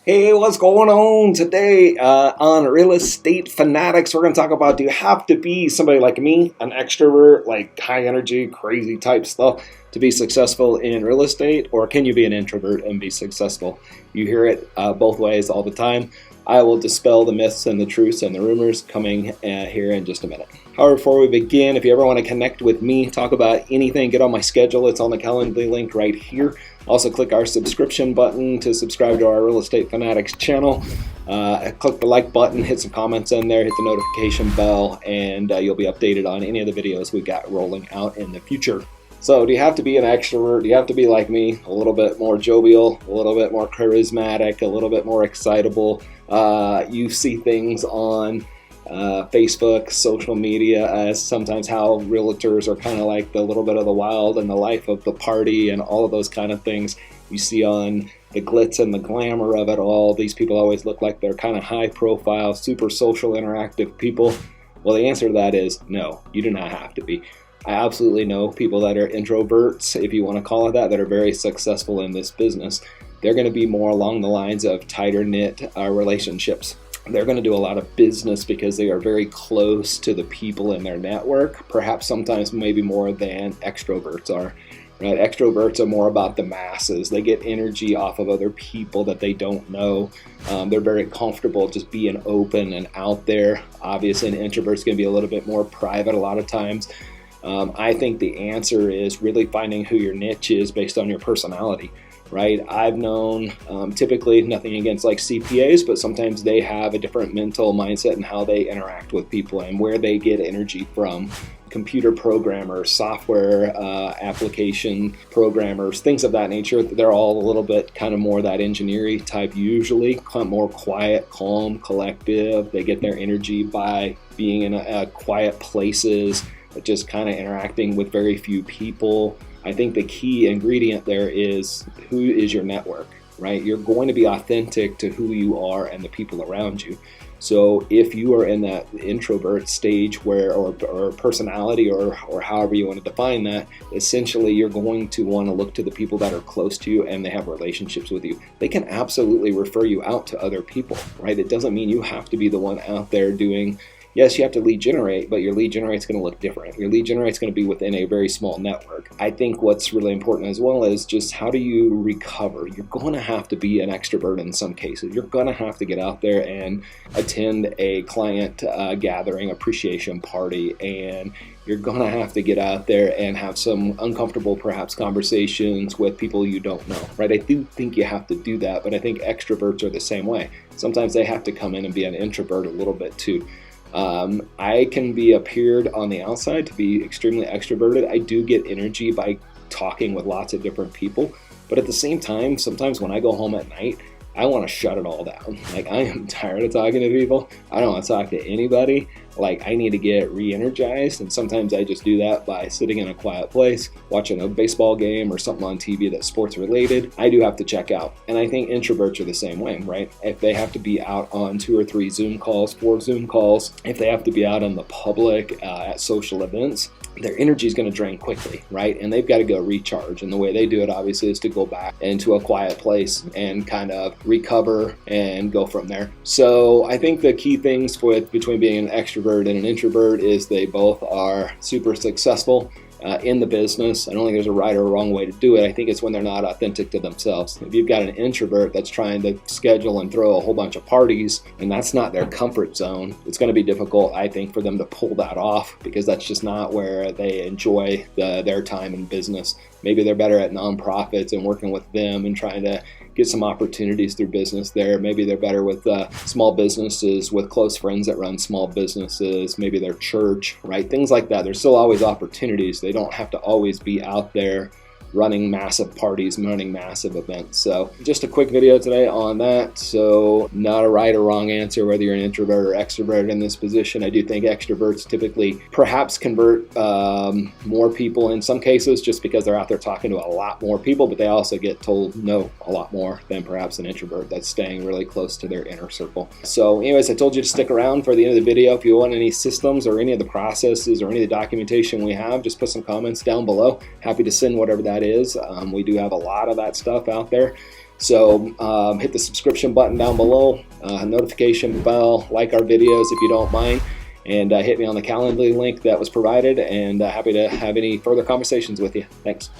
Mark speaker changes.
Speaker 1: Hey, what's going on today on Real Estate Fanatics? We're going to talk about, do you have to be somebody like me, an extrovert, like high energy, crazy type stuff to be successful in real estate, or can you be an introvert and be successful? You hear it both ways all the time. I will dispel the myths and the truths and the rumors coming here in just a minute. However, before we begin, if you ever want to connect with me, talk about anything, get on my schedule. It's on the Calendly link right here. Also, click our subscription button to subscribe to our Real Estate Fanatics channel. Click the like button, hit some comments in there, hit the notification bell, and you'll be updated on any of the videos we've got rolling out in the future. So, do you have to be an extrovert? Do you have to be like me, a little bit more jovial, a little bit more charismatic, a little bit more excitable? You see things on Facebook, social media, as sometimes how realtors are kind of like the little bit of the wild and the life of the party and all of those kind of things you see on the glitz and the glamour of it all. These people always look like they're kind of high profile, super social, interactive people. Well, the answer to that is no, you do not have to be. I absolutely know people that are introverts, if you want to call it that are very successful in this business. They're going to be more along the lines of tighter knit relationships. They're going to do a lot of business because they are very close to the people in their network, perhaps sometimes maybe more than extroverts are. Right? Extroverts are more about the masses. They get energy off of other people that they don't know. They're very comfortable just being open and out there. Obviously, an introvert's going to be a little bit more private a lot of times. I think the answer is really finding who your niche is based on your personality. Right? I've known typically nothing against like CPAs, but sometimes they have a different mental mindset in how they interact with people and where they get energy from. Computer programmers, software application programmers, things of that nature. They're all a little bit kind of more that engineering type, usually more quiet, calm, collective. They get their energy by being in quiet places, just kind of interacting with very few people. I think the key ingredient there is who is your network, right? You're going to be authentic to who you are and the people around you. So if you are in that introvert stage where, or personality, or however you want to define that, essentially you're going to want to look to the people that are close to you and they have relationships with you. They can absolutely refer you out to other people, right? It doesn't mean you have to be the one out there doing. Yes, you have to lead generate, but your lead generate's going to look different. Your lead generate's going to be within a very small network. I think what's really important as well is just how do you recover? You're going to have to be an extrovert in some cases. You're going to have to get out there and attend a client gathering, appreciation party, and you're going to have to get out there and have some uncomfortable, perhaps, conversations with people you don't know, right? I do think you have to do that, but I think extroverts are the same way. Sometimes they have to come in and be an introvert a little bit too. I can be appeared on the outside to be extremely extroverted. I do get energy by talking with lots of different people, but at the same time, sometimes when I go home at night, I want to shut it all down. Like, I am tired of talking to people. I don't want to talk to anybody. Like, I need to get re-energized, and sometimes I just do that by sitting in a quiet place, watching a baseball game or something on TV that's sports related. I do have to check out, and I think introverts are the same way, right? If they have to be out on 2 or 3 Zoom calls, 4 Zoom calls, if they have to be out in the public at social events, their energy is going to drain quickly, right? And they've got to go recharge. And the way they do it, obviously, is to go back into a quiet place and kind of recover and go from there. So I think the key things between being an extrovert and an introvert is they both are super successful in the business. I don't think there's a right or wrong way to do it. I think it's when they're not authentic to themselves. If you've got an introvert that's trying to schedule and throw a whole bunch of parties, and that's not their comfort zone, it's going to be difficult, I think, for them to pull that off, because that's just not where they enjoy their time in business. Maybe they're better at nonprofits and working with them and trying to get some opportunities through business there. Maybe they're better with small businesses, with close friends that run small businesses, maybe their church, right? Things like that. There's still always opportunities. They don't have to always be out there running massive parties, running massive events. So just a quick video today on that. So not a right or wrong answer whether you're an introvert or extrovert in this position. I do think extroverts typically perhaps convert more people in some cases just because they're out there talking to a lot more people, but they also get told no a lot more than perhaps an introvert that's staying really close to their inner circle. So anyways, I told you to stick around for the end of the video. If you want any systems or any of the processes or any of the documentation we have, just put some comments down below. Happy to send whatever that is. We do have a lot of that stuff out there. So hit the subscription button down below, notification bell, like our videos if you don't mind, and hit me on the Calendly link that was provided, and happy to have any further conversations with you. Thanks.